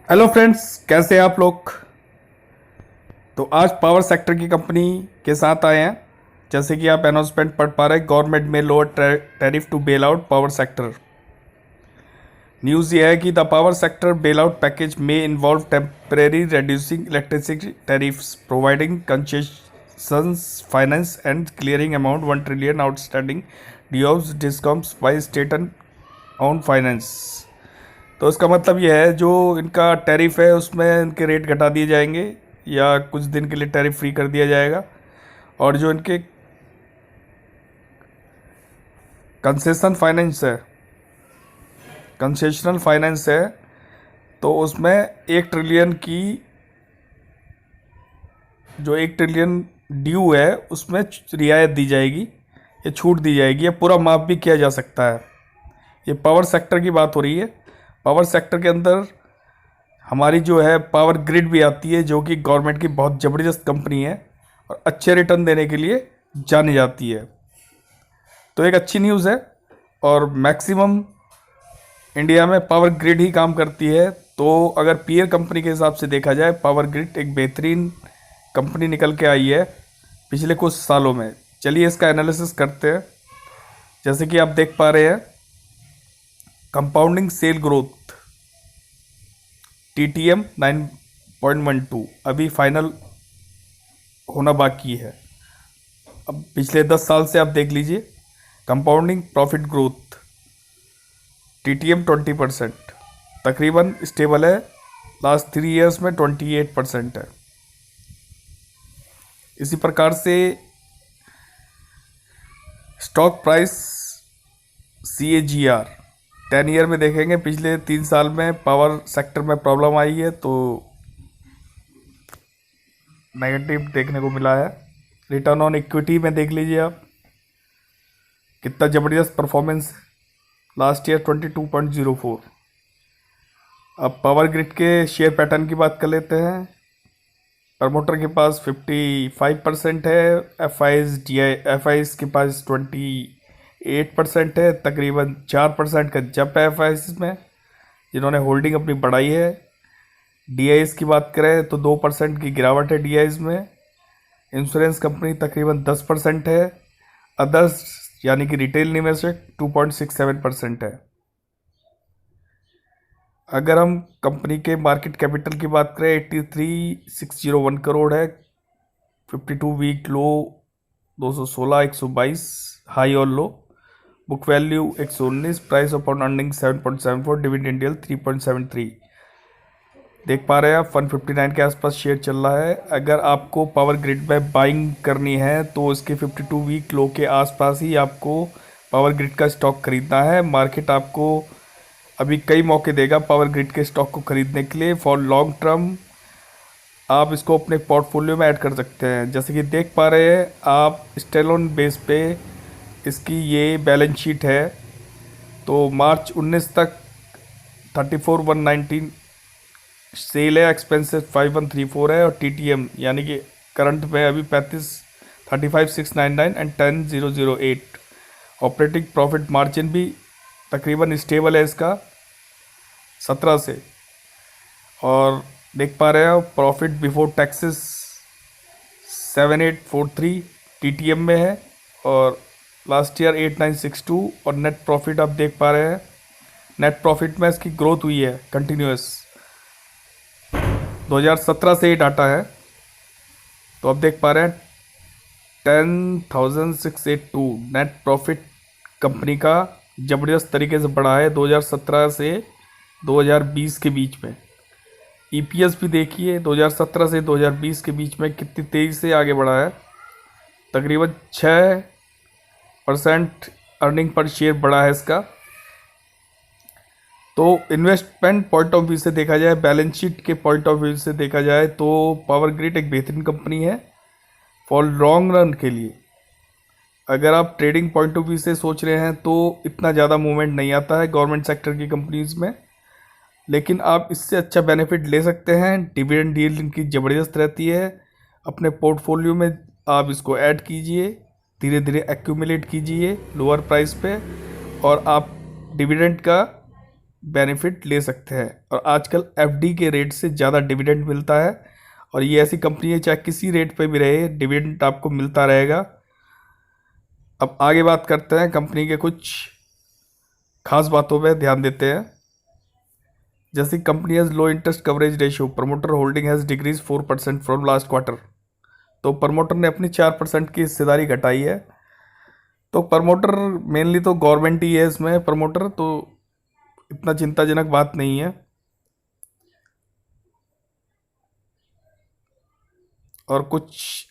Hello friends, कैसे हैं आप लोग। तो आज पावर सेक्टर की कंपनी के साथ आए हैं। जैसे कि आप अनाउंसमेंट पढ़ पा रहे हैं, गवर्नमेंट में lower tariff to bail out power sector. News ये है कि the power sector bail out package में involve temporary reducing electricity tariffs, providing concessions, finance and clearing amount 1 trillion outstanding dues discoms by state and on finance. तो इसका मतलब यह है, जो इनका टैरिफ है उसमें इनके रेट घटा दिए जाएंगे या कुछ दिन के लिए टैरिफ फ्री कर दिया जाएगा। और जो इनके कंसेशन फाइनेंस है, कंसेशनल फाइनेंस है, तो उसमें 1 ट्रिलियन की, जो 1 ट्रिलियन ड्यू है उसमें रियायत दी जाएगी, ये छूट दी जाएगी, ये पूरा माफ़ भी किया जा सकता है। ये पावर सेक्टर की बात हो रही है। पावर सेक्टर के अंदर हमारी जो है पावर ग्रिड भी आती है, जो कि गवर्नमेंट की बहुत ज़बरदस्त कंपनी है और अच्छे रिटर्न देने के लिए जानी जाती है। तो एक अच्छी न्यूज़ है। और मैक्सिमम इंडिया में पावर ग्रिड ही काम करती है। तो अगर पीयर कंपनी के हिसाब से देखा जाए, पावर ग्रिड एक बेहतरीन कंपनी निकल के आई है पिछले कुछ सालों में। चलिए इसका एनालिसिस करते हैं। जैसे कि आप देख पा रहे हैं, कंपाउंडिंग सेल ग्रोथ TTM 9.12 अभी फाइनल होना बाकी है। अब पिछले 10 साल से आप देख लीजिए, कंपाउंडिंग प्रॉफिट ग्रोथ TTM 20% तकरीबन स्टेबल है। लास्ट 3 ईयर्स में 28% है। इसी प्रकार से स्टॉक प्राइस CAGR 10 ईयर में देखेंगे, पिछले 3 साल में पावर सेक्टर में प्रॉब्लम आई है तो नेगेटिव देखने को मिला है। रिटर्न ऑन इक्विटी में देख लीजिए आप, कितना ज़बरदस्त परफॉर्मेंस है, लास्ट ईयर 22.04। अब पावर ग्रिड के शेयर पैटर्न की बात कर लेते हैं। प्रमोटर के पास 55% है, FIs के पास 28% है, तकरीबन 4% का जंप है FIs में, जिन्होंने होल्डिंग अपनी बढ़ाई है। DIs की बात करें तो 2% की गिरावट है DIs में। इंश्योरेंस कंपनी तकरीबन 10% है। अदर्स यानी कि रिटेल निवेशक 2.67% है। अगर हम कंपनी के मार्केट कैपिटल की बात करें, 83,601 करोड़ है। 52 वीक लो 216, 122 हाई और low. Book value 119, price of earning 7.74, dividend yield 3.73। देख पा रहे हैं आप 159 के आसपास शेयर चल रहा है। अगर आपको पावर ग्रिड में बाइंग करनी है तो इसके 52 वीक लो के आसपास ही आपको पावर ग्रिड का स्टॉक खरीदना है। मार्केट आपको अभी कई मौके देगा पावर ग्रिड के स्टॉक को खरीदने के लिए। फॉर लॉन्ग टर्म आप इसको अपने पोर्टफोलियो में ऐड कर सकते हैं। जैसे कि देख पा रहे हैं आप, स्टैंडअलोन बेस पे इसकी ये बैलेंस शीट है। तो मार्च 19 तक 34,119 सेल है, एक्सपेंसेस 5,134 है, और TTM यानी कि करंट में अभी 35,699 एंड 10,008। ऑपरेटिंग प्रॉफिट मार्जिन भी तकरीबन स्टेबल है इसका 17 से। और देख पा रहे हैं प्रॉफिट बिफोर टैक्सेस 7,843 TTM में है, और लास्ट ईयर 8,962। और नेट प्रॉफिट आप देख पा रहे हैं, नेट प्रॉफिट में इसकी ग्रोथ हुई है कंटिन्यूस। 2017 से ये डाटा है। तो आप देख पा रहे हैं 10,682 नेट प्रॉफिट कंपनी का ज़बरदस्त तरीके से बढ़ा है 2017 से 2020 के बीच में। EPS भी देखिए 2017 से 2020 के बीच में कितनी तेज़ी से आगे बढ़ा है। तकरीबन 6% अर्निंग पर शेयर बढ़ा है इसका। तो इन्वेस्टमेंट पॉइंट ऑफ व्यू से देखा जाए, बैलेंस शीट के पॉइंट ऑफ व्यू से देखा जाए, तो पावर ग्रिड एक बेहतरीन कंपनी है फॉर लॉन्ग रन के लिए। अगर आप ट्रेडिंग पॉइंट ऑफ व्यू से सोच रहे हैं तो इतना ज़्यादा मूवमेंट नहीं आता है गवर्नमेंट सेक्टर की कंपनीज में, लेकिन आप इससे अच्छा बेनिफिट ले सकते हैं। डिविडेंड यील्ड इनकी ज़बरदस्त रहती है। अपने पोर्टफोलियो में आप इसको ऐड कीजिए, धीरे धीरे एक्यूमुलेट कीजिए लोअर प्राइस पे, और आप डिविडेंड का बेनिफिट ले सकते हैं। और आजकल एफडी के रेट से ज़्यादा डिविडेंड मिलता है, और ये ऐसी कंपनी है चाहे किसी रेट पे भी रहे डिविडेंड आपको मिलता रहेगा। अब आगे बात करते हैं कंपनी के कुछ खास बातों पे ध्यान देते हैं। जैसे company has low interest coverage ratio, promoter holding has decrease 4% from last quarter. तो प्रमोटर ने अपनी 4% की हिस्सेदारी घटाई है। तो प्रमोटर मेनली तो गवर्नमेंट ही है इसमें प्रमोटर, तो इतना चिंताजनक बात नहीं है। और कुछ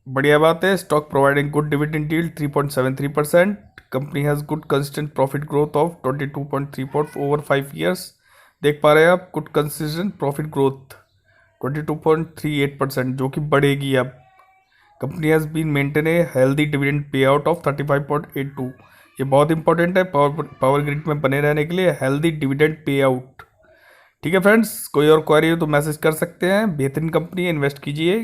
बढ़िया बात है, stock providing good dividend yield 3.73%। Company has good consistent profit growth of 22.34 over 5 years. देख पा रहे हैं आप, गुड कंसिस्टेंट प्रॉफिट ग्रोथ 22.38%, जो कि बढ़ेगी अब। Company has been maintain a healthy dividend pay out of 35.82। ये बहुत इंपॉर्टेंट है पावर ग्रिड में बने रहने के लिए, हेल्दी डिविडेंड पे आउट। ठीक है फ्रेंड्स, कोई और क्वेरी हो तो मैसेज कर सकते हैं। बेहतरीन कंपनी है, इन्वेस्ट कीजिए।